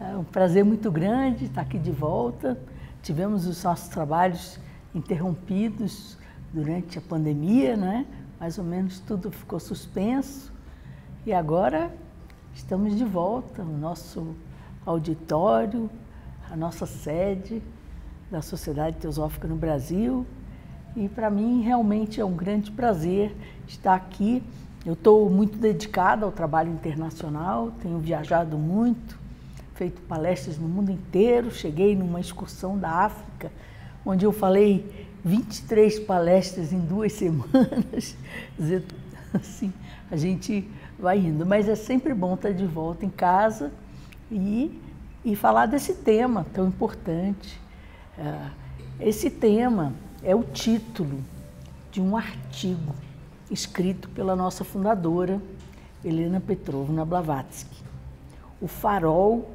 É um prazer muito grande estar aqui de volta. Tivemos os nossos trabalhos interrompidos durante a pandemia, né? Mais ou menos tudo ficou suspenso. E agora estamos de volta no nosso auditório, a nossa sede da Sociedade Teosófica no Brasil. E para mim realmente é um grande prazer estar aqui. Eu estou muito dedicada ao trabalho internacional, tenho viajado muito, feito palestras no mundo inteiro. Cheguei numa excursão da África, onde eu falei 23 palestras em 2 semanas. Quer dizer, assim, a gente vai indo, mas é sempre bom estar de volta em casa e falar desse tema tão importante. Esse tema é o título de um artigo escrito pela nossa fundadora, Helena Petrovna Blavatsky, O Farol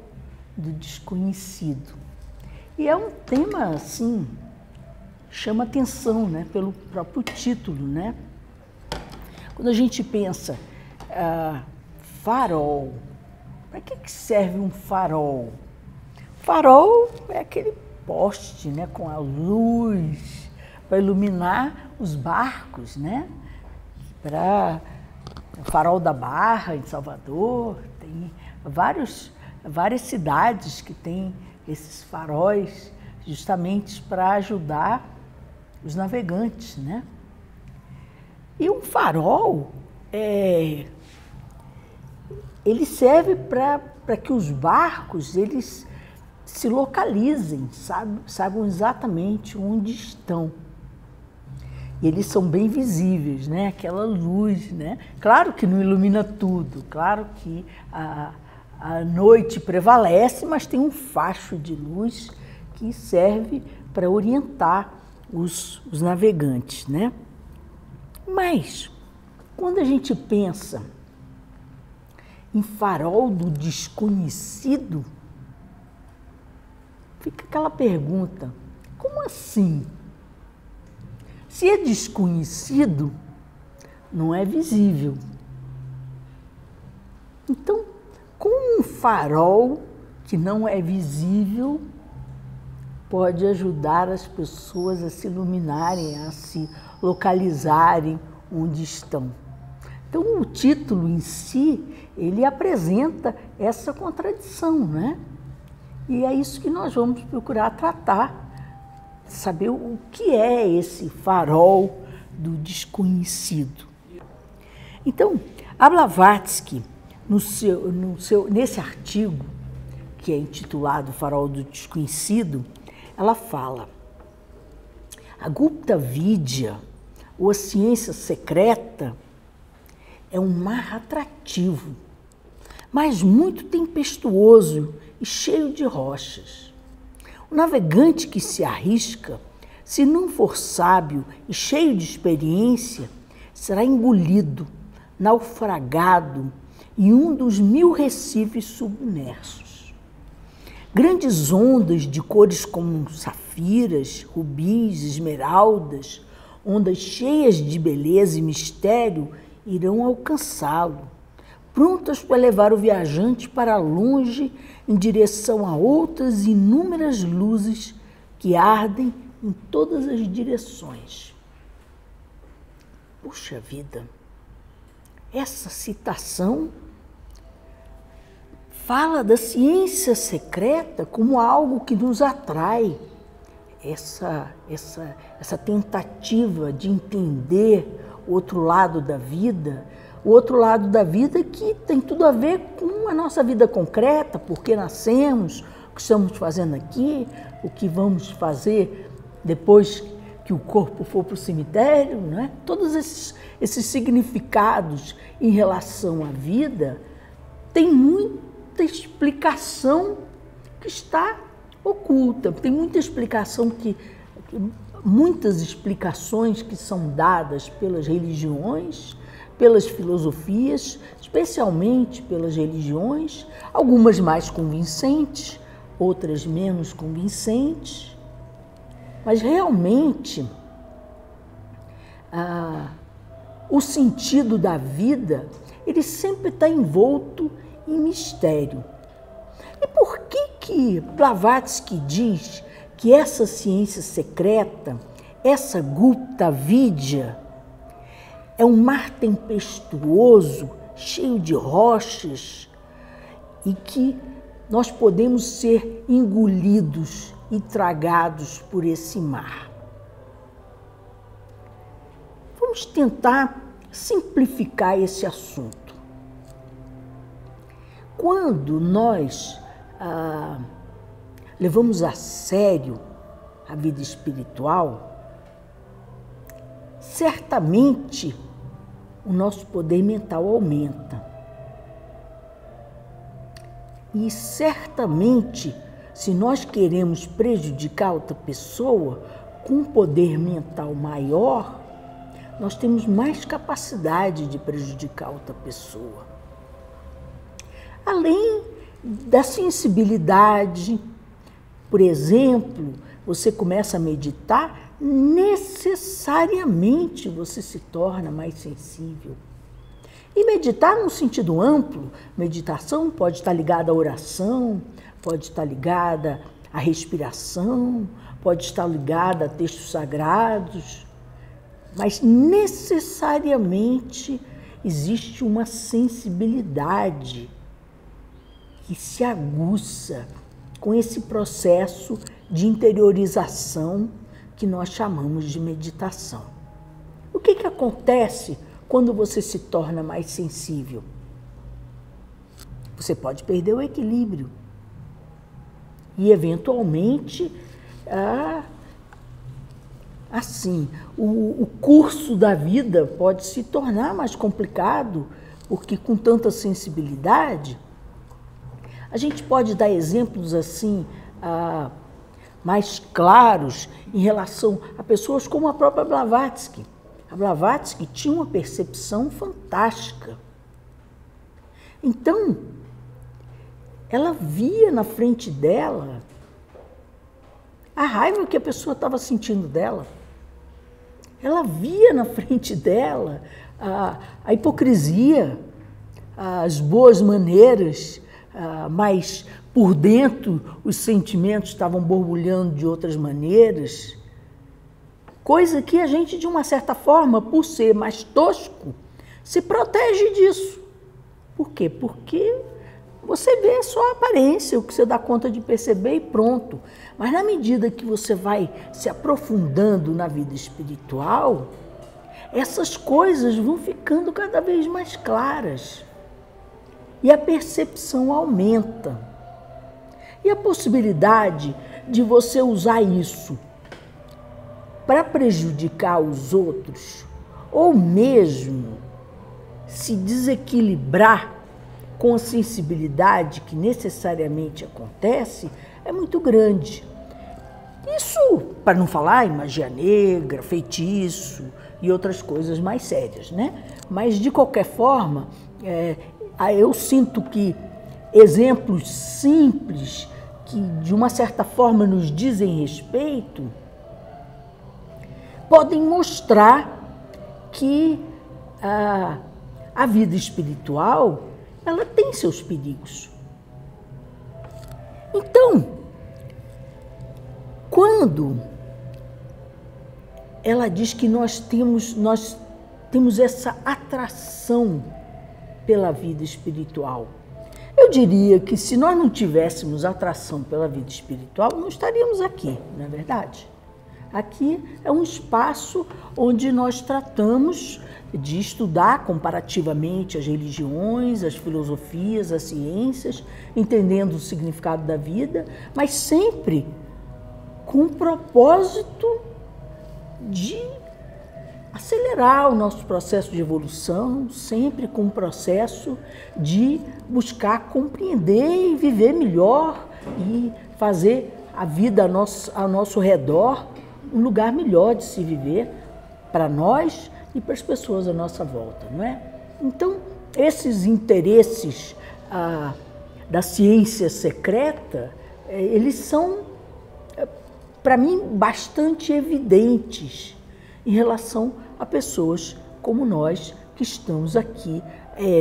do Desconhecido. E é um tema, assim, chama atenção, né, pelo próprio título, né? Quando a gente pensa, farol, para que serve um farol? Farol é aquele poste, né, com a luz para iluminar os barcos, né? Para o Farol da Barra, em Salvador, tem várias cidades que têm esses faróis justamente para ajudar os navegantes, né? E um farol, ele serve para que os barcos eles se localizem, saibam exatamente onde estão. E eles são bem visíveis, né? Aquela luz, né? Claro que não ilumina tudo, claro que a noite prevalece, mas tem um facho de luz que serve para orientar os navegantes, né? Mas, quando a gente pensa em farol do desconhecido, fica aquela pergunta, como assim? Se é desconhecido, não é visível. Então, como um farol que não é visível pode ajudar as pessoas a se iluminarem, a se localizarem onde estão? Então, o título em si, ele apresenta essa contradição, né? E é isso que nós vamos procurar tratar, saber o que é esse farol do desconhecido. Então, a Blavatsky, nesse artigo, que é intitulado Farol do Desconhecido, ela fala: a Gupta Vidya, ou a ciência secreta, é um mar atrativo, mas muito tempestuoso e cheio de rochas. O navegante que se arrisca, se não for sábio e cheio de experiência, será engolido, naufragado em um dos 1000 recifes submersos. Grandes ondas de cores como safiras, rubis, esmeraldas, ondas cheias de beleza e mistério, irão alcançá-lo, prontas para levar o viajante para longe em direção a outras inúmeras luzes que ardem em todas as direções. Puxa vida, essa citação fala da ciência secreta como algo que nos atrai. Essa tentativa de entender o outro lado da vida, o outro lado da vida que tem tudo a ver com a nossa vida concreta, porque nascemos, o que estamos fazendo aqui, o que vamos fazer depois que o corpo for para o cemitério, né? Todos esses significados em relação à vida tem muita explicação que está oculta, tem muita explicação muitas explicações que são dadas pelas religiões, pelas filosofias, especialmente pelas religiões, algumas mais convincentes, outras menos convincentes, mas realmente o sentido da vida, ele sempre está envolto em mistério. E por que que Blavatsky diz que essa ciência secreta, essa Gupta Vidya, é um mar tempestuoso, cheio de rochas, e que nós podemos ser engolidos e tragados por esse mar. Vamos tentar simplificar esse assunto. Quando nós levamos a sério a vida espiritual, certamente o nosso poder mental aumenta. E certamente, se nós queremos prejudicar outra pessoa com um poder mental maior, nós temos mais capacidade de prejudicar outra pessoa. Além da sensibilidade, por exemplo, você começa a meditar, necessariamente você se torna mais sensível. E meditar num sentido amplo, meditação pode estar ligada à oração, pode estar ligada à respiração, pode estar ligada a textos sagrados, mas necessariamente existe uma sensibilidade que se aguça com esse processo de interiorização que nós chamamos de meditação. O que acontece quando você se torna mais sensível? Você pode perder o equilíbrio e, eventualmente, o curso da vida pode se tornar mais complicado, porque com tanta sensibilidade, a gente pode dar exemplos assim mais claros em relação a pessoas como a própria Blavatsky. A Blavatsky tinha uma percepção fantástica. Então, ela via na frente dela a raiva que a pessoa estava sentindo dela. Ela via na frente dela a hipocrisia, as boas maneiras, mas por dentro os sentimentos estavam borbulhando de outras maneiras. Coisa que a gente, de uma certa forma, por ser mais tosco, se protege disso. Por quê? Porque você vê só a aparência, o que você dá conta de perceber e pronto. Mas na medida que você vai se aprofundando na vida espiritual, essas coisas vão ficando cada vez mais claras. E a percepção aumenta. E a possibilidade de você usar isso para prejudicar os outros, ou mesmo se desequilibrar com a sensibilidade que necessariamente acontece, é muito grande. Isso, para não falar em magia negra, feitiço e outras coisas mais sérias, né? Mas, de qualquer forma, eu sinto que exemplos simples, que de uma certa forma nos dizem respeito, podem mostrar que a vida espiritual, ela tem seus perigos. Então, quando ela diz que nós temos essa atração pela vida espiritual, eu diria que se nós não tivéssemos atração pela vida espiritual, não estaríamos aqui, não é verdade? Aqui é um espaço onde nós tratamos de estudar comparativamente as religiões, as filosofias, as ciências, entendendo o significado da vida, mas sempre com o propósito de acelerar o nosso processo de evolução, sempre com o processo de buscar compreender e viver melhor e fazer a vida ao nosso redor um lugar melhor de se viver para nós e para as pessoas à nossa volta, não é? Então, esses interesses da ciência secreta, eles são, para mim, bastante evidentes em relação a pessoas como nós que estamos aqui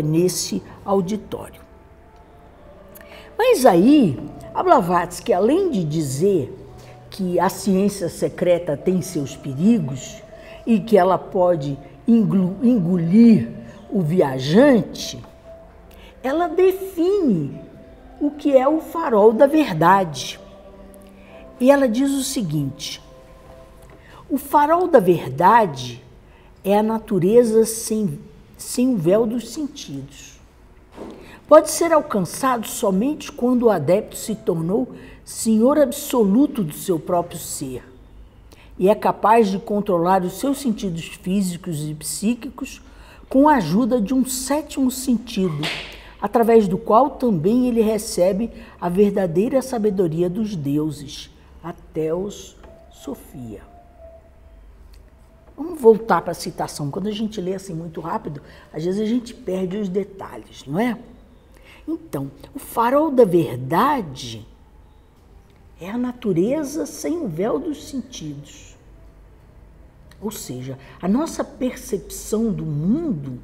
nesse auditório. Mas aí, a Blavatsky, além de dizer que a ciência secreta tem seus perigos e que ela pode engolir o viajante, ela define o que é o farol da verdade. E ela diz o seguinte: o farol da verdade é a natureza sem o véu dos sentidos. Pode ser alcançado somente quando o adepto se tornou senhor absoluto do seu próprio ser e é capaz de controlar os seus sentidos físicos e psíquicos com a ajuda de um sétimo sentido, através do qual também ele recebe a verdadeira sabedoria dos deuses, a Theos Sophia. Vamos voltar para a citação. Quando a gente lê assim muito rápido, às vezes a gente perde os detalhes, não é? Então, o farol da verdade é a natureza sem o véu dos sentidos. Ou seja, a nossa percepção do mundo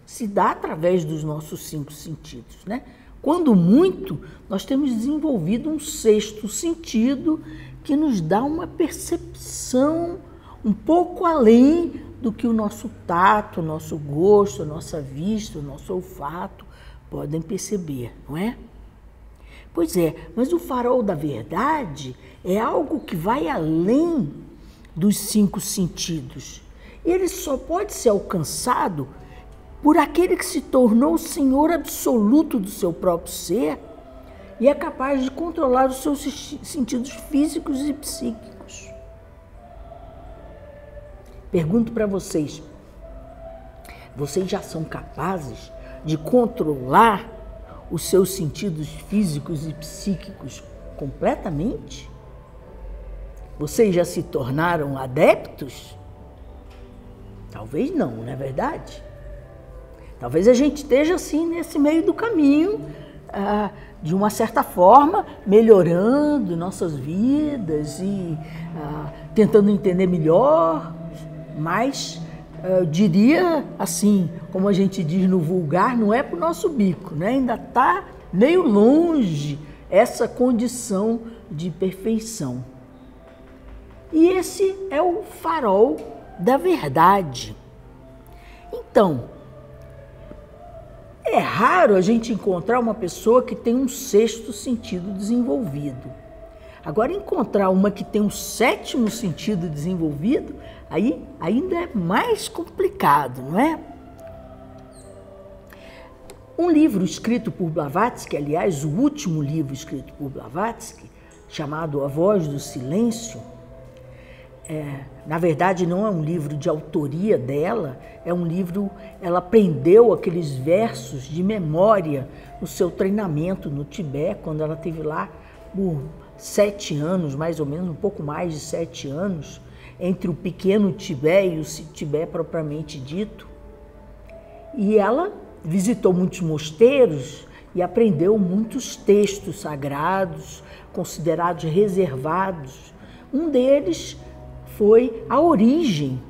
se dá através dos nossos 5 sentidos, né? Quando muito, nós temos desenvolvido um 6º sentido que nos dá uma percepção um pouco além do que o nosso tato, o nosso gosto, a nossa vista, o nosso olfato podem perceber, não é? Pois é, mas o farol da verdade é algo que vai além dos 5 sentidos. Ele só pode ser alcançado por aquele que se tornou o senhor absoluto do seu próprio ser e é capaz de controlar os seus sentidos físicos e psíquicos. Pergunto para vocês, vocês já são capazes de controlar os seus sentidos físicos e psíquicos completamente? Vocês já se tornaram adeptos? Talvez não, não é verdade? Talvez a gente esteja assim nesse meio do caminho, de uma certa forma, melhorando nossas vidas e tentando entender melhor, mas eu diria assim, como a gente diz no vulgar, não é para o nosso bico, né? Ainda está meio longe essa condição de perfeição. E esse é o farol da verdade. Então, é raro a gente encontrar uma pessoa que tem um 6º sentido desenvolvido. Agora, encontrar uma que tem um 7º sentido desenvolvido, aí ainda é mais complicado, não é? Um livro escrito por Blavatsky, aliás, o último livro escrito por Blavatsky, chamado A Voz do Silêncio, na verdade não é um livro de autoria dela, é um livro, ela aprendeu aqueles versos de memória no seu treinamento no Tibete, quando ela esteve lá por 7 anos, mais ou menos, um pouco mais de 7 anos, entre o pequeno Tibete e o Tibete propriamente dito. E ela visitou muitos mosteiros e aprendeu muitos textos sagrados, considerados reservados. Um deles foi a origem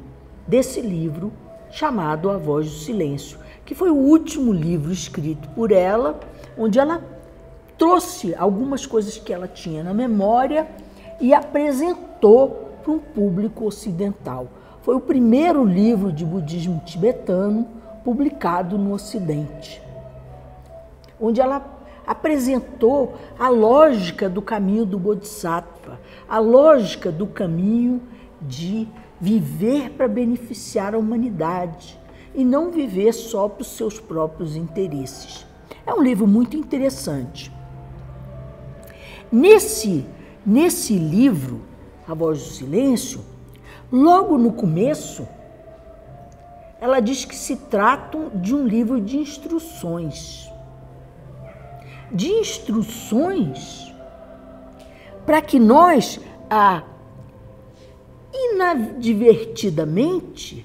desse livro chamado A Voz do Silêncio, que foi o último livro escrito por ela, onde ela trouxe algumas coisas que ela tinha na memória e apresentou para um público ocidental. Foi o primeiro livro de budismo tibetano publicado no Ocidente, onde ela apresentou a lógica do caminho do Bodhisattva, a lógica do caminho de viver para beneficiar a humanidade e não viver só para os seus próprios interesses. É um livro muito interessante. Nesse livro, A Voz do Silêncio, logo no começo, ela diz que se trata de um livro de instruções. De instruções para que nós, inadvertidamente,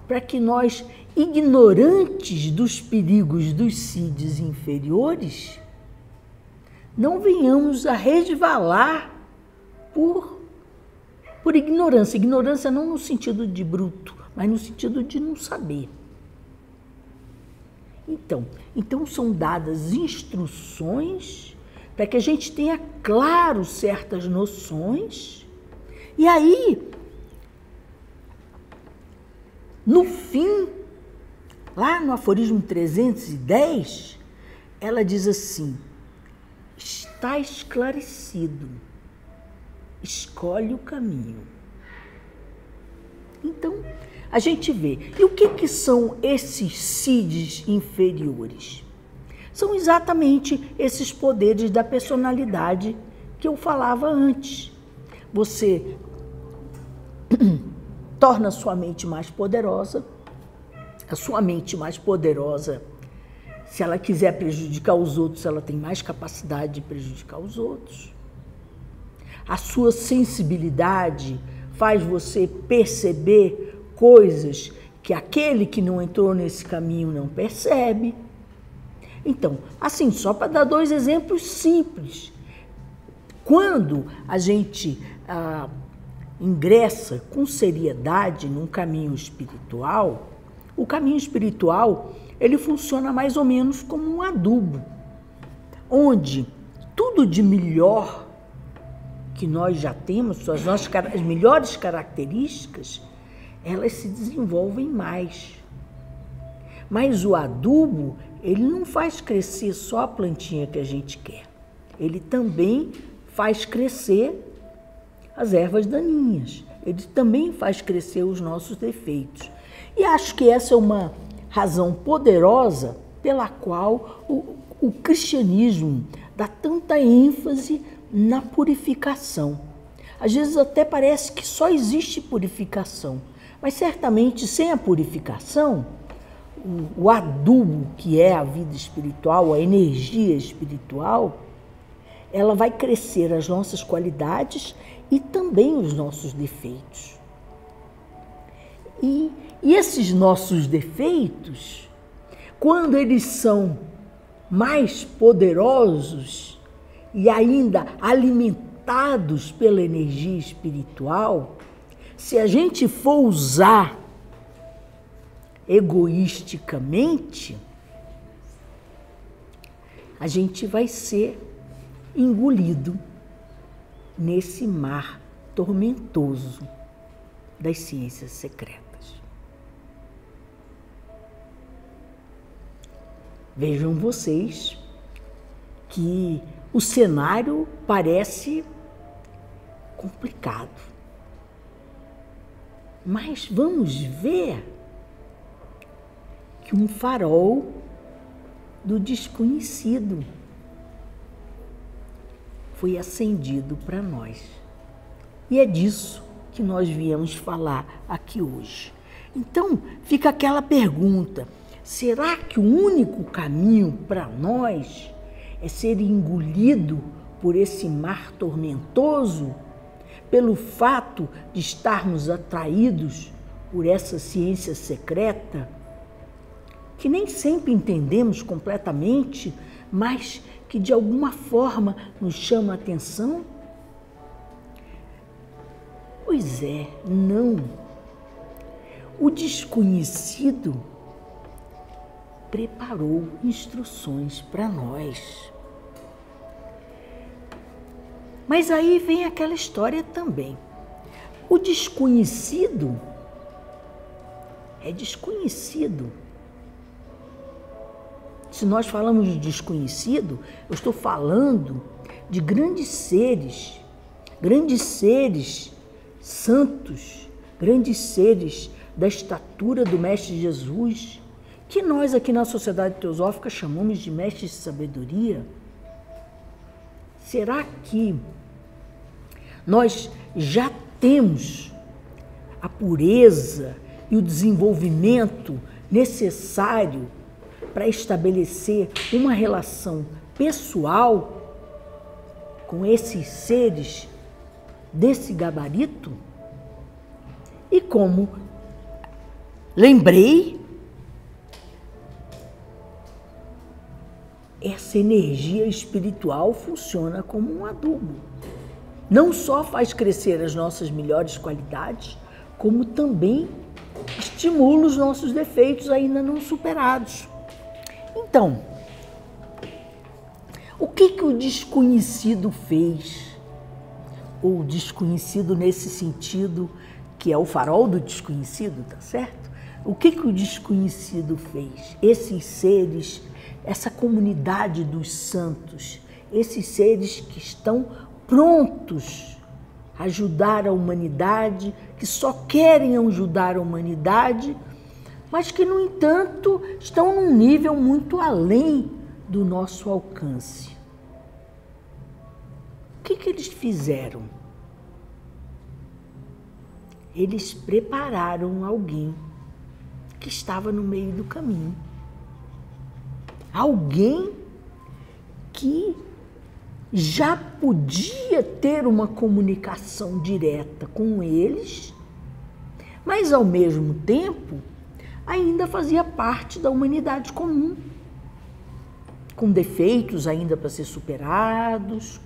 para que nós, ignorantes dos perigos dos seeds inferiores, não venhamos a resvalar por ignorância. Ignorância não no sentido de bruto, mas no sentido de não saber. Então são dadas instruções para que a gente tenha claro certas noções. E aí, no fim, lá no aforismo 310, ela diz assim: está esclarecido, escolhe o caminho. Então, a gente vê. E o que são esses CIDs inferiores? São exatamente esses poderes da personalidade que eu falava antes. Você torna a sua mente mais poderosa. A sua mente mais poderosa, se ela quiser prejudicar os outros, ela tem mais capacidade de prejudicar os outros. A sua sensibilidade faz você perceber coisas que aquele que não entrou nesse caminho não percebe. Então, assim, só para dar dois exemplos simples. Quando a gente ingressa com seriedade num caminho espiritual, o caminho espiritual, ele funciona mais ou menos como um adubo, onde tudo de melhor que nós já temos, as melhores características, elas se desenvolvem mais. Mas o adubo, ele não faz crescer só a plantinha que a gente quer. Ele também faz crescer as ervas daninhas. Ele também faz crescer os nossos defeitos. E acho que essa é uma razão poderosa pela qual o cristianismo dá tanta ênfase na purificação. Às vezes até parece que só existe purificação, mas certamente sem a purificação, o adubo que é a vida espiritual, a energia espiritual, ela vai crescer as nossas qualidades e também os nossos defeitos. E esses nossos defeitos, quando eles são mais poderosos e ainda alimentados pela energia espiritual, se a gente for usar egoisticamente, a gente vai ser engolido nesse mar tormentoso das ciências secretas. Vejam vocês que o cenário parece complicado. Mas vamos ver que um farol do desconhecido foi acendido para nós. E é disso que nós viemos falar aqui hoje. Então, fica aquela pergunta: será que o único caminho para nós é ser engolido por esse mar tormentoso, pelo fato de estarmos atraídos por essa ciência secreta, que nem sempre entendemos completamente, mas que de alguma forma nos chama a atenção? Pois é, não. O desconhecido preparou instruções para nós. Mas aí vem aquela história também. O desconhecido é desconhecido. Se nós falamos de desconhecido, eu estou falando de grandes seres santos, grandes seres da estatura do Mestre Jesus, que nós aqui na Sociedade Teosófica chamamos de mestres de sabedoria. Será que nós já temos a pureza e o desenvolvimento necessário para estabelecer uma relação pessoal com esses seres desse gabarito? E como lembrei, essa energia espiritual funciona como um adubo. Não só faz crescer as nossas melhores qualidades, como também estimula os nossos defeitos ainda não superados. Então, O que o desconhecido fez? Ou desconhecido nesse sentido, que é o farol do desconhecido, tá certo? O que o desconhecido fez? Esses seres, essa comunidade dos santos, esses seres que estão prontos a ajudar a humanidade, que só querem ajudar a humanidade, mas que, no entanto, estão num nível muito além do nosso alcance. O que eles fizeram? Eles prepararam alguém que estava no meio do caminho. Alguém que já podia ter uma comunicação direta com eles, mas, ao mesmo tempo, ainda fazia parte da humanidade comum, com defeitos ainda para ser superados,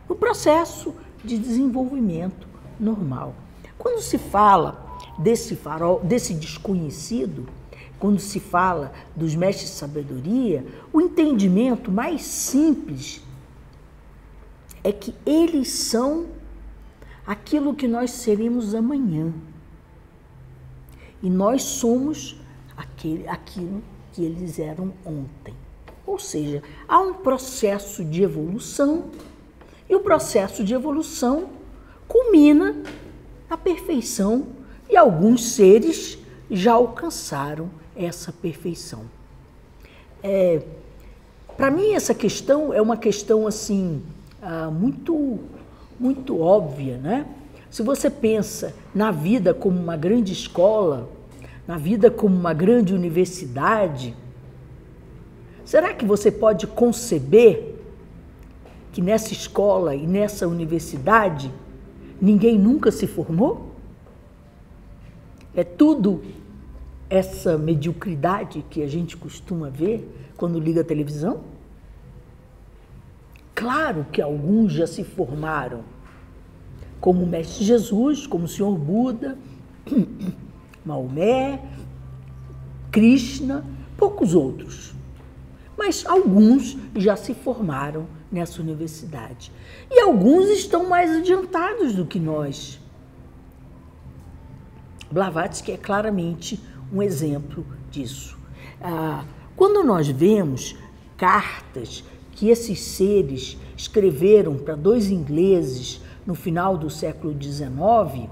no processo de desenvolvimento normal. Quando se fala desse farol, desse desconhecido, quando se fala dos mestres de sabedoria, o entendimento mais simples é que eles são aquilo que nós seremos amanhã. E nós somos aquilo que eles eram ontem. Ou seja, há um processo de evolução, e o processo de evolução culmina na perfeição, e alguns seres já alcançaram essa perfeição. Para mim, essa questão é uma questão assim, muito óbvia, né? Se você pensa na vida como uma grande escola, na vida como uma grande universidade, será que você pode conceber que nessa escola e nessa universidade ninguém nunca se formou? É tudo essa mediocridade que a gente costuma ver quando liga a televisão? Claro que alguns já se formaram, como o Mestre Jesus, como o Senhor Buda, Maomé, Krishna, poucos outros. Mas alguns já se formaram nessa universidade. E alguns estão mais adiantados do que nós. Blavatsky é claramente um exemplo disso. Quando nós vemos cartas que esses seres escreveram para 2 ingleses no final do século XIX,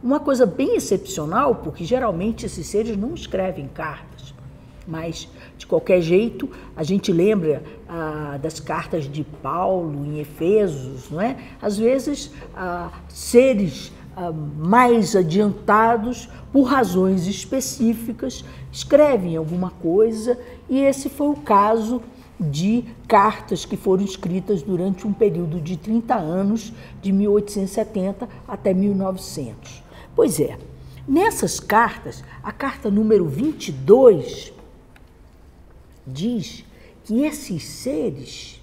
uma coisa bem excepcional, porque geralmente esses seres não escrevem cartas, mas, de qualquer jeito, a gente lembra das cartas de Paulo em Efésios, não é? Às vezes, seres mais adiantados, por razões específicas, escrevem alguma coisa, e esse foi o caso de cartas que foram escritas durante um período de 30 anos, de 1870 até 1900. Pois é, nessas cartas, a carta número 22 diz que esses seres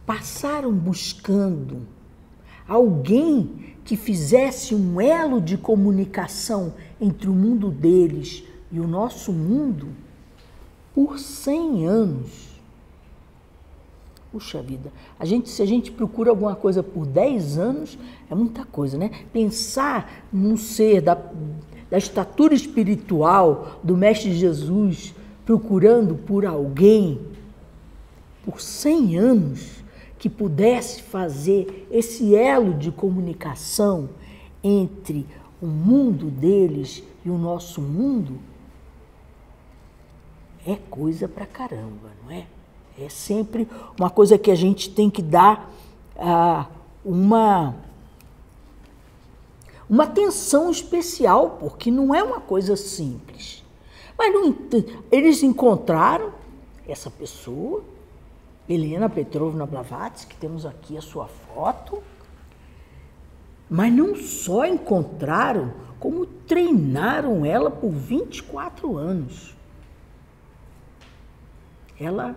passaram buscando alguém que fizesse um elo de comunicação entre o mundo deles e o nosso mundo por 100 anos. Puxa vida, se a gente procura alguma coisa por 10 anos, é muita coisa, né? Pensar num ser da estatura espiritual do Mestre Jesus procurando por alguém por 100 anos que pudesse fazer esse elo de comunicação entre o mundo deles e o nosso mundo, é coisa pra caramba, não é? É sempre uma coisa que a gente tem que dar uma atenção especial, porque não é uma coisa simples. Mas eles encontraram essa pessoa, Helena Petrovna Blavatsky, temos aqui a sua foto, mas não só encontraram, como treinaram ela por 24 anos. Ela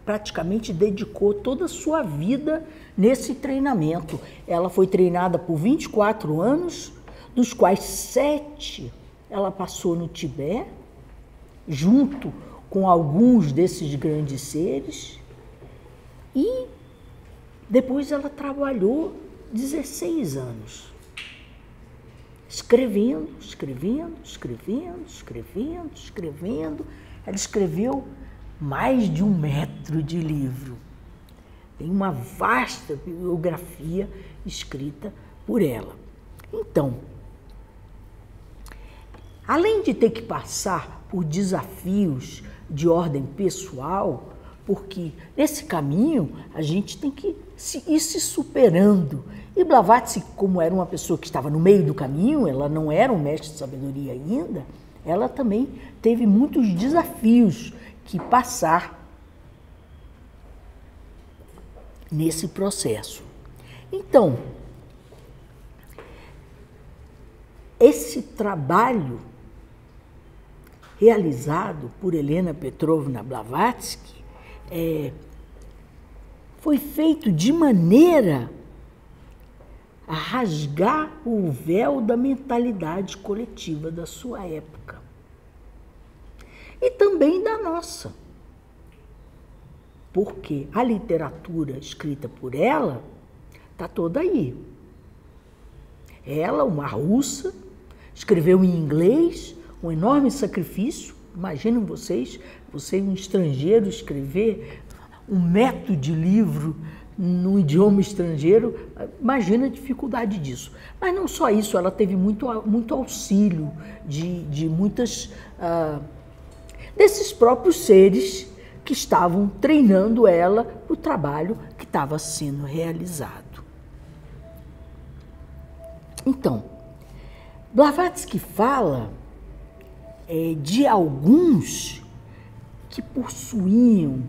praticamente dedicou toda a sua vida nesse treinamento. Ela foi treinada por 24 anos, dos quais 7 ela passou no Tibete, junto com alguns desses grandes seres e depois ela trabalhou 16 anos, escrevendo. Ela escreveu mais de 1 metro de livro. Tem uma vasta bibliografia escrita por ela. Então, além de ter que passar por desafios de ordem pessoal, porque nesse caminho a gente tem que ir se superando. E Blavatsky, como era uma pessoa que estava no meio do caminho, ela não era um mestre de sabedoria ainda, ela também teve muitos desafios que passar nesse processo. Então, esse trabalho realizado por Helena Petrovna Blavatsky foi feito de maneira a rasgar o véu da mentalidade coletiva da sua época e também da nossa, porque a literatura escrita por ela está toda aí. Ela, uma russa, escreveu em inglês, um enorme sacrifício. Imaginem vocês, você um estrangeiro escrever 1 metro de livro num idioma estrangeiro, imagina a dificuldade disso. Mas não só isso, ela teve muito auxílio de muitas desses próprios seres que estavam treinando ela para o trabalho que estava sendo realizado. Então, Blavatsky fala de alguns que possuíam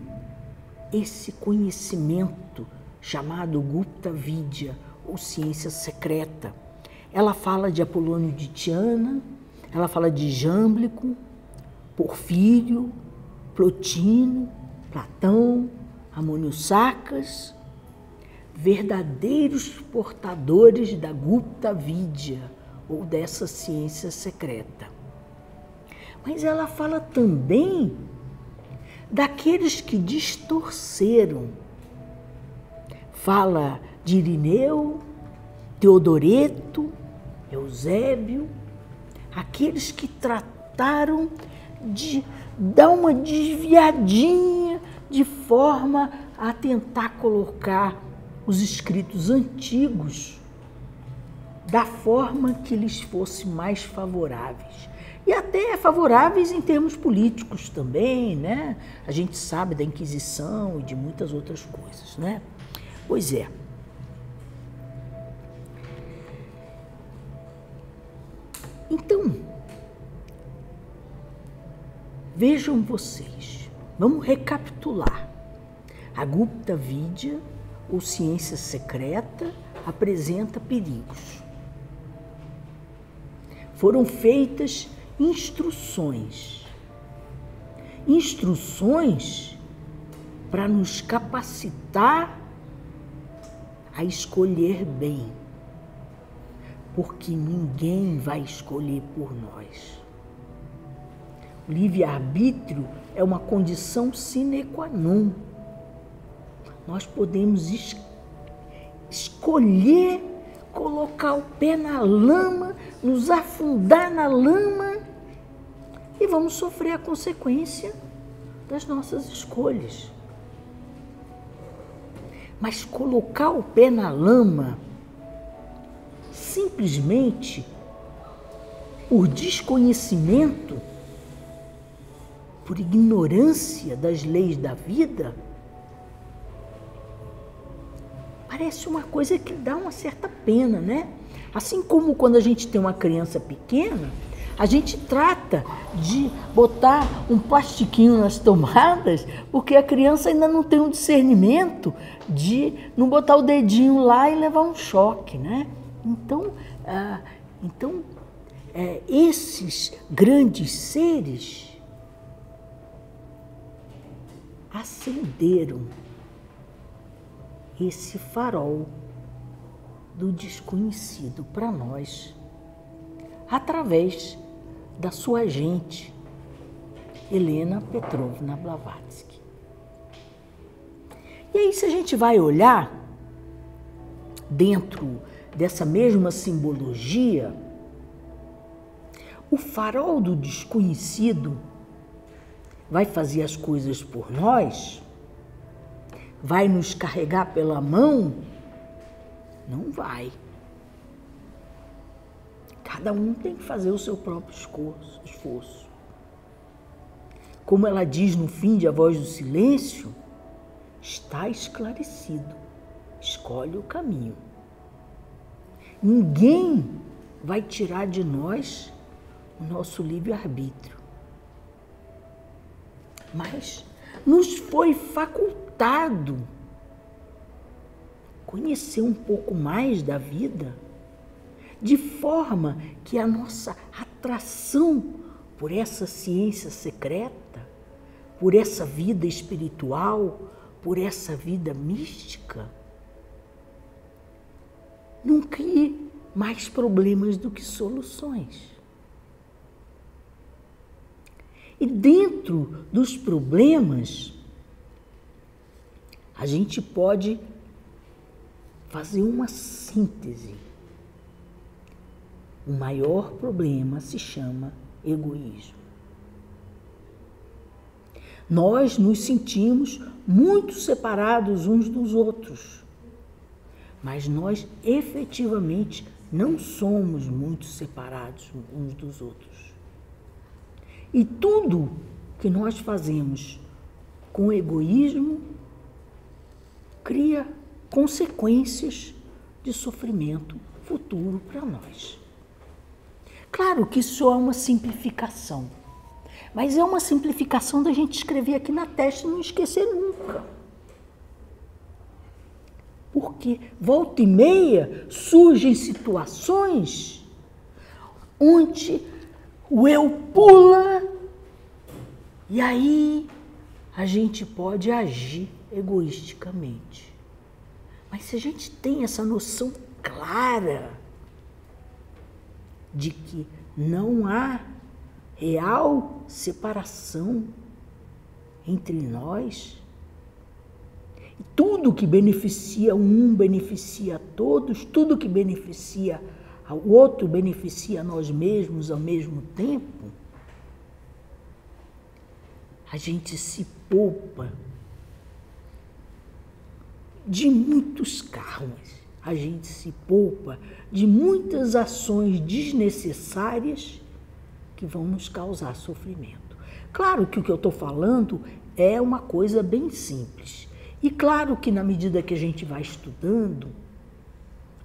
esse conhecimento chamado Gupta Vidya, ou ciência secreta. Ela fala de Apolônio de Tiana, ela fala de Jâmblico, Porfírio, Plotino, Platão, Amônio Sacas, verdadeiros portadores da Gupta Vidya, ou dessa ciência secreta. Mas ela fala também daqueles que distorceram. Fala de Irineu, Teodoreto, Eusébio, aqueles que trataram de dar uma desviadinha de forma a tentar colocar os escritos antigos da forma que lhes fosse mais favoráveis. E até favoráveis em termos políticos também, né? A gente sabe da Inquisição e de muitas outras coisas, né? Pois é. Então, vejam vocês, vamos recapitular. A Gupta Vidya, ou ciência secreta, apresenta perigos. Foram feitas instruções para nos capacitar a escolher bem, porque ninguém vai escolher por nós. O livre-arbítrio é uma condição sine qua non. Nós podemos escolher colocar o pé na lama, nos afundar na lama e vamos sofrer a consequência das nossas escolhas. Mas colocar o pé na lama simplesmente por desconhecimento, por ignorância das leis da vida, parece uma coisa que dá uma certa pena, né? Assim como quando a gente tem uma criança pequena, a gente trata de botar um plastiquinho nas tomadas, porque a criança ainda não tem um discernimento de não botar o dedinho lá e levar um choque, né? Então, esses grandes seres acenderam esse farol do desconhecido para nós, através da sua gente. Helena Petrovna Blavatsky. E aí, se a gente vai olhar dentro dessa mesma simbologia, o farol do desconhecido vai fazer as coisas por nós? Vai nos carregar pela mão? Não vai. Cada um tem que fazer o seu próprio esforço. Como ela diz no fim de A Voz do Silêncio, está esclarecido, escolhe o caminho. Ninguém vai tirar de nós o nosso livre-arbítrio. Mas nos foi facultado conhecer um pouco mais da vida, de forma que a nossa atração por essa ciência secreta, por essa vida espiritual, por essa vida mística, não crie mais problemas do que soluções. E dentro dos problemas, a gente pode fazer uma síntese. O maior problema se chama egoísmo. Nós nos sentimos muito separados uns dos outros, mas nós efetivamente não somos muito separados uns dos outros. E tudo que nós fazemos com egoísmo cria consequências de sofrimento futuro para nós. Claro que isso é uma simplificação, mas é uma simplificação da gente escrever aqui na testa e não esquecer nunca. Porque volta e meia surgem situações onde o eu pula e aí a gente pode agir egoisticamente. Mas se a gente tem essa noção clara de que não há real separação entre nós, tudo que beneficia um beneficia a todos, tudo que beneficia ao outro beneficia a nós mesmos ao mesmo tempo, a gente se poupa de muitos karmas, a gente se poupa de muitas ações desnecessárias que vão nos causar sofrimento. Claro que o que eu estou falando é uma coisa bem simples. E claro que na medida que a gente vai estudando,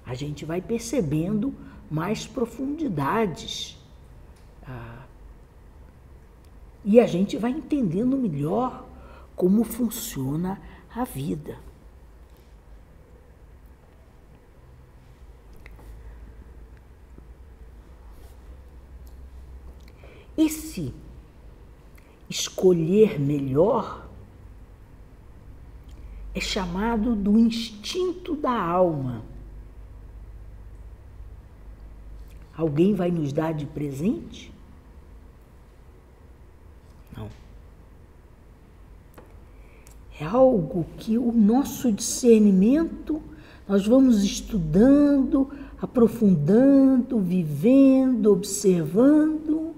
a gente vai percebendo mais profundidades. E a gente vai entendendo melhor como funciona a vida. Esse escolher melhor é chamado do instinto da alma. Alguém vai nos dar de presente? Não. É algo que o nosso discernimento, nós vamos estudando, aprofundando, vivendo, observando,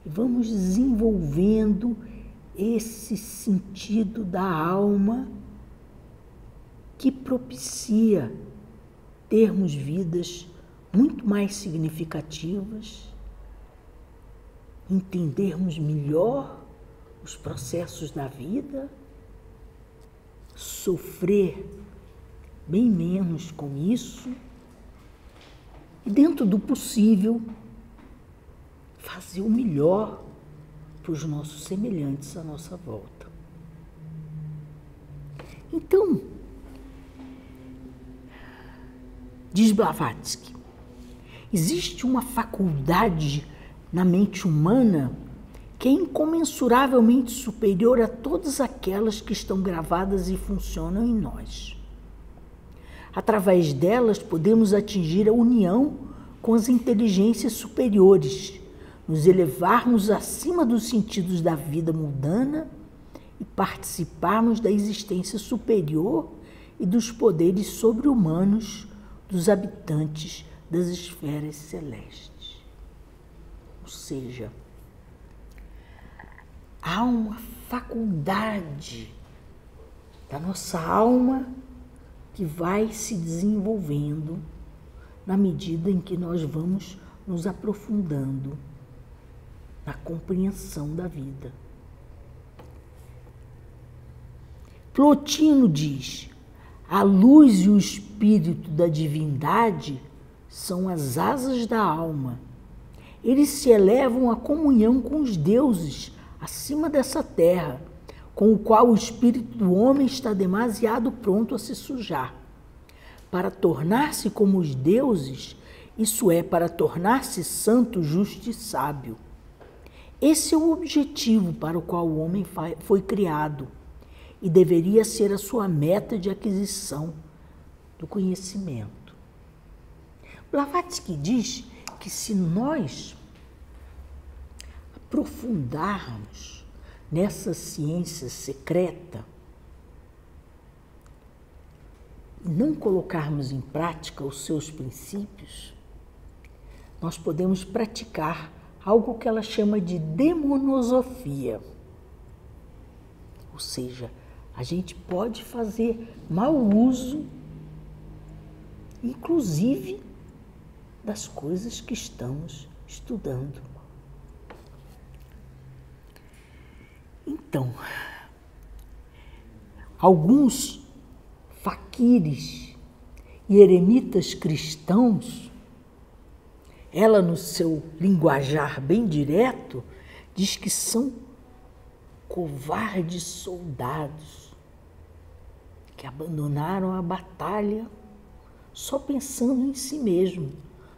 e vamos desenvolvendo esse sentido da alma que propicia termos vidas muito mais significativas, entendermos melhor os processos da vida, sofrer bem menos com isso e, dentro do possível, fazer o melhor para os nossos semelhantes à nossa volta. Então, diz Blavatsky, existe uma faculdade na mente humana que é incomensuravelmente superior a todas aquelas que estão gravadas e funcionam em nós. Através delas, podemos atingir a união com as inteligências superiores, nos elevarmos acima dos sentidos da vida mundana e participarmos da existência superior e dos poderes sobre-humanos dos habitantes das esferas celestes. Ou seja, há uma faculdade da nossa alma que vai se desenvolvendo na medida em que nós vamos nos aprofundando na compreensão da vida. Plotino diz: a luz e o espírito da divindade são as asas da alma. Eles se elevam à comunhão com os deuses acima dessa terra, com o qual o espírito do homem está demasiado pronto a se sujar. Para tornar-se como os deuses, isso é, para tornar-se santo, justo e sábio. Esse é o objetivo para o qual o homem foi criado e deveria ser a sua meta de aquisição do conhecimento. Blavatsky diz que se nós aprofundarmos nessa ciência secreta e não colocarmos em prática os seus princípios, nós podemos praticar algo que ela chama de demonosofia. Ou seja, a gente pode fazer mau uso, inclusive, das coisas que estamos estudando. Então, alguns faquires e eremitas cristãos, ela, no seu linguajar bem direto, diz que são covardes soldados que abandonaram a batalha só pensando em si mesmo,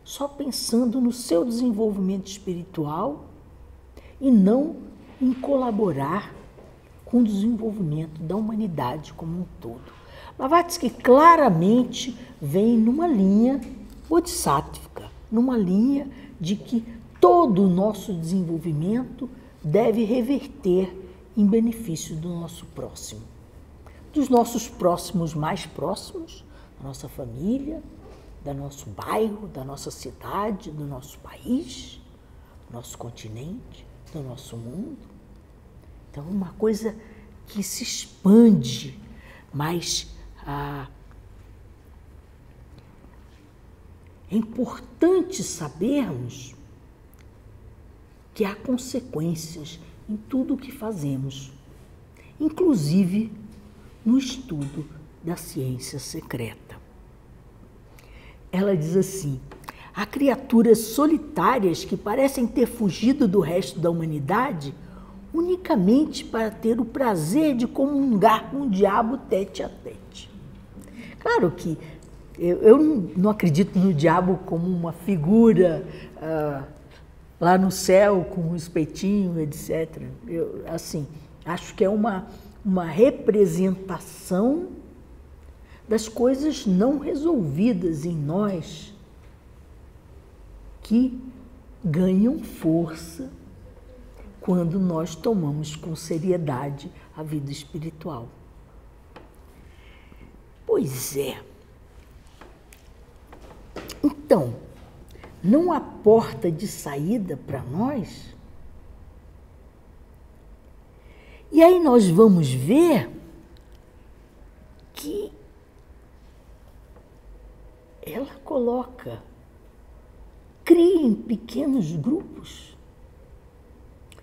só pensando no seu desenvolvimento espiritual e não em colaborar com o desenvolvimento da humanidade como um todo. Blavatsky claramente vem numa linha bodhisátvica, numa linha de que todo o nosso desenvolvimento deve reverter em benefício do nosso próximo, dos nossos próximos mais próximos, da nossa família, do nosso bairro, da nossa cidade, do nosso país, do nosso continente, do nosso mundo. Então, uma coisa que se expande, mas é importante sabermos que há consequências em tudo o que fazemos, inclusive no estudo da ciência secreta. Ela diz assim: há criaturas solitárias que parecem ter fugido do resto da humanidade unicamente para ter o prazer de comungar com o diabo tete a tete. Claro que eu não acredito no diabo como uma figura lá no céu com um espetinho, etc. Eu, assim, acho que é uma representação das coisas não resolvidas em nós que ganham força quando nós tomamos com seriedade a vida espiritual. Pois é. Então, não há porta de saída para nós? E aí nós vamos ver que ela coloca, criem pequenos grupos,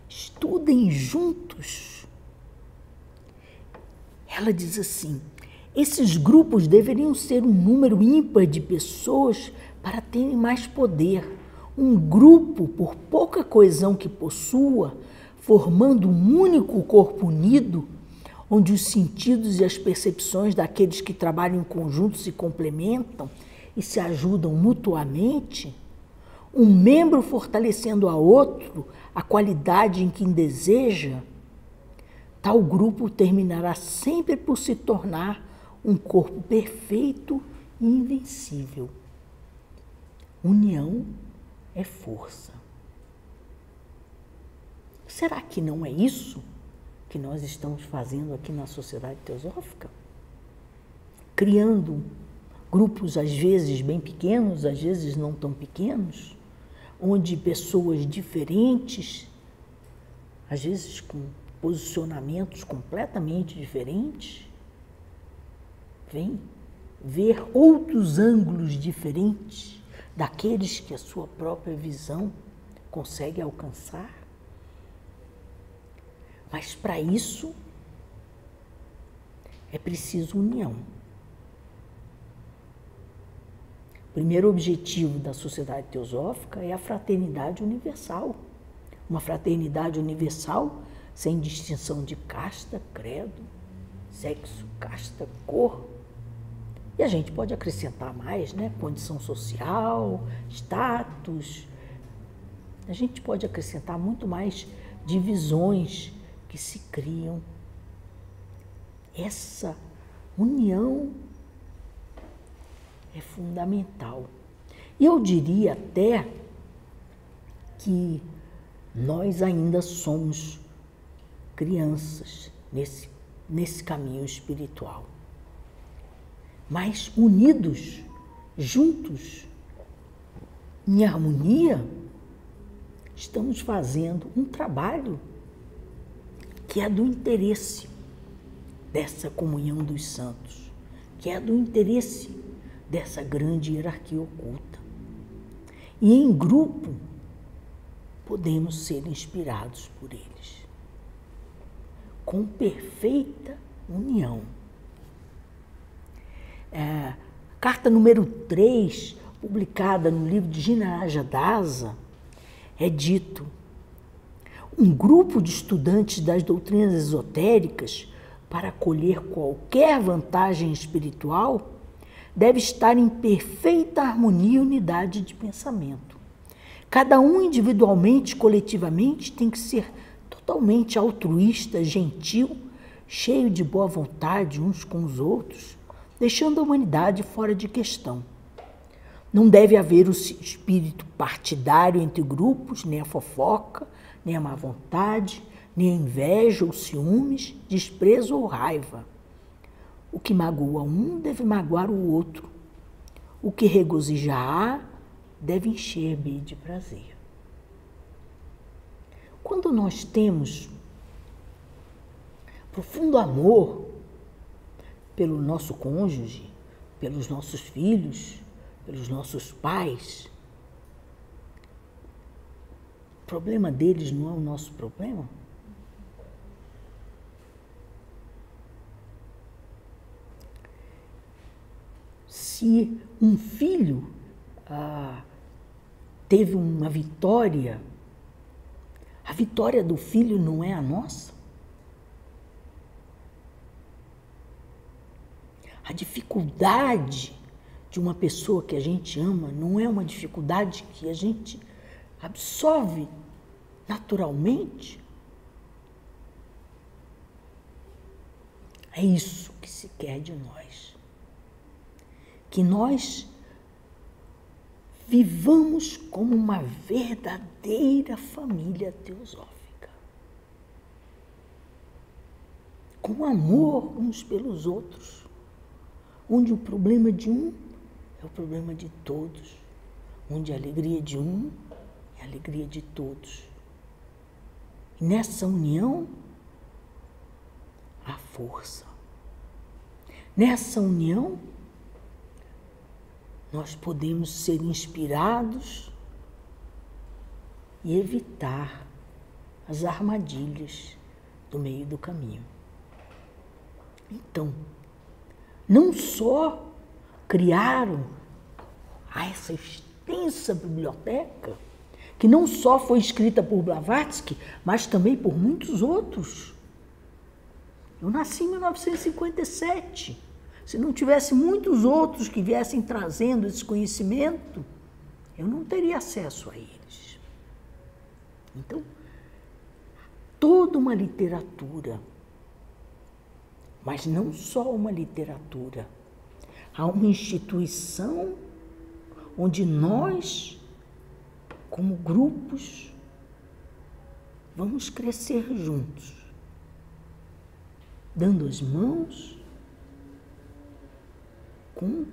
estudem juntos. Ela diz assim: esses grupos deveriam ser um número ímpar de pessoas para terem mais poder. Um grupo, por pouca coesão que possua, formando um único corpo unido, onde os sentidos e as percepções daqueles que trabalham em conjunto se complementam e se ajudam mutuamente, um membro fortalecendo a outro a qualidade em quem deseja, tal grupo terminará sempre por se tornar um corpo perfeito e invencível. União é força. Será que não é isso que nós estamos fazendo aqui na Sociedade Teosófica? Criando grupos, às vezes bem pequenos, às vezes não tão pequenos, onde pessoas diferentes, às vezes com posicionamentos completamente diferentes, vêm ver outros ângulos diferentes daqueles que a sua própria visão consegue alcançar. Mas para isso é preciso união. O primeiro objetivo da Sociedade Teosófica é a fraternidade universal. Uma fraternidade universal sem distinção de casta, credo, sexo, casta, cor. E a gente pode acrescentar mais, né? Condição social, status. A gente pode acrescentar muito mais divisões que se criam. Essa união é fundamental. E eu diria até que nós ainda somos crianças nesse caminho espiritual. Mas unidos, juntos, em harmonia, estamos fazendo um trabalho que é do interesse dessa comunhão dos santos, que é do interesse dessa grande hierarquia oculta. E em grupo podemos ser inspirados por eles, com perfeita união. Carta número 3, publicada no livro de Jnanajadasa, é dito: um grupo de estudantes das doutrinas esotéricas, para colher qualquer vantagem espiritual, deve estar em perfeita harmonia e unidade de pensamento. Cada um individualmente, coletivamente, tem que ser totalmente altruísta, gentil, cheio de boa vontade uns com os outros, deixando a humanidade fora de questão. Não deve haver o espírito partidário entre grupos, nem a fofoca, nem a má vontade, nem a inveja ou ciúmes, desprezo ou raiva. O que magoa um deve magoar o outro. O que regozija A deve encher-me de prazer. Quando nós temos profundo amor pelo nosso cônjuge, pelos nossos filhos, pelos nossos pais, o problema deles não é o nosso problema? Se um filho teve uma vitória, a vitória do filho não é a nossa? A dificuldade de uma pessoa que a gente ama não é uma dificuldade que a gente absorve naturalmente? É isso que se quer de nós. Que nós vivamos como uma verdadeira família teosófica, com amor uns pelos outros, onde o problema de um é o problema de todos, onde a alegria de um é a alegria de todos. E nessa união há força. Nessa união nós podemos ser inspirados e evitar as armadilhas do meio do caminho. Então, não só criaram essa extensa biblioteca, que não só foi escrita por Blavatsky, mas também por muitos outros. Eu nasci em 1957. Se não tivesse muitos outros que viessem trazendo esse conhecimento, eu não teria acesso a eles. Então, toda uma literatura, mas não só uma literatura, há uma instituição onde nós, como grupos, vamos crescer juntos, dando as mãos com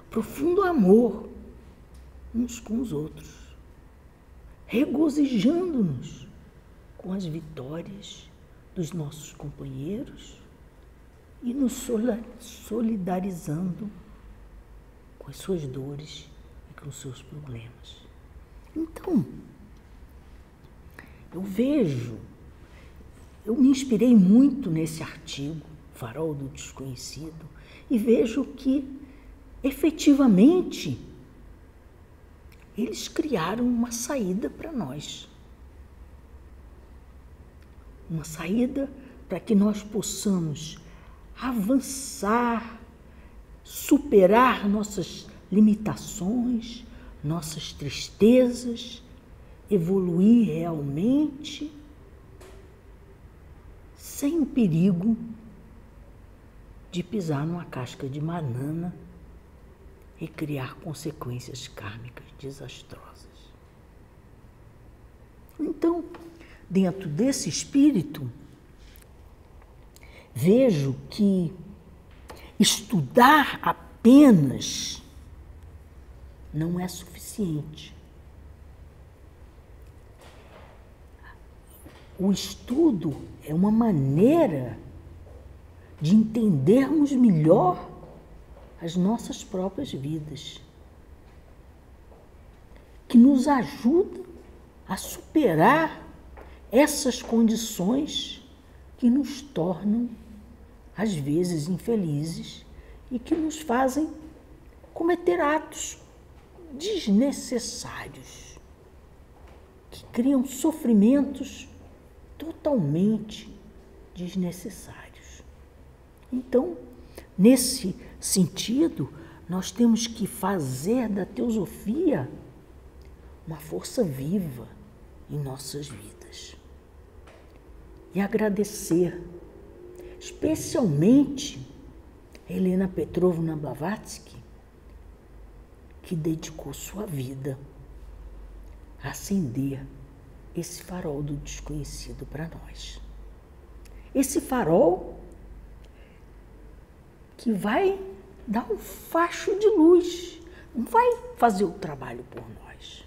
profundo amor uns com os outros, regozijando-nos com as vitórias dos nossos companheiros e nos solidarizando com as suas dores e com os seus problemas. Então, eu me inspirei muito nesse artigo, Farol do Desconhecido, e vejo que, efetivamente, eles criaram uma saída para nós. Uma saída para que nós possamos avançar, superar nossas limitações, nossas tristezas, evoluir realmente, sem o perigo de pisar numa casca de banana e criar consequências kármicas desastrosas. Então, dentro desse espírito, vejo que estudar apenas não é suficiente. O estudo é uma maneira de entendermos melhor as nossas próprias vidas, que nos ajuda a superar essas condições que nos tornam, às vezes, infelizes e que nos fazem cometer atos desnecessários, que criam sofrimentos totalmente desnecessários. Então, nesse sentido, nós temos que fazer da teosofia uma força viva em nossas vidas. E agradecer, especialmente, a Helena Petrovna Blavatsky, que dedicou sua vida a acender esse farol do desconhecido para nós. Esse farol que vai dar um facho de luz, não vai fazer o trabalho por nós.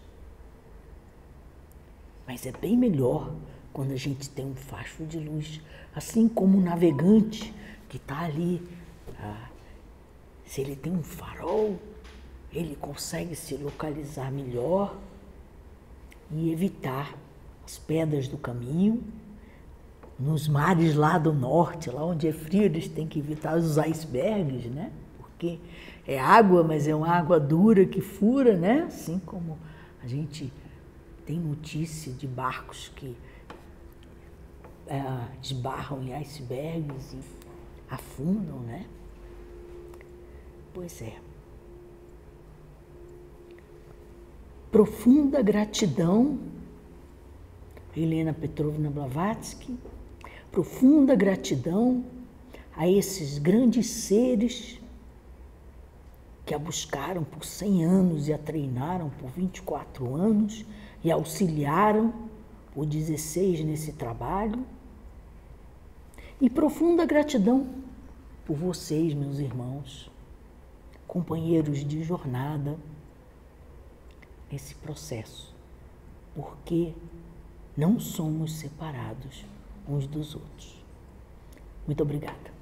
Mas é bem melhor quando a gente tem um facho de luz, assim como o navegante que está ali, se ele tem um farol, ele consegue se localizar melhor e evitar as pedras do caminho. Nos mares lá do norte, lá onde é frio, eles têm que evitar os icebergs, né? Porque é água, mas é uma água dura que fura, né? Assim como a gente tem notícia de barcos que esbarram em icebergs e afundam, né? Pois é. Profunda gratidão, Helena Petrovna Blavatsky, profunda gratidão a esses grandes seres que a buscaram por 100 anos e a treinaram por 24 anos e auxiliaram por 16 nesse trabalho. E profunda gratidão por vocês, meus irmãos, companheiros de jornada nesse processo, porque não somos separados uns dos outros. Muito obrigada.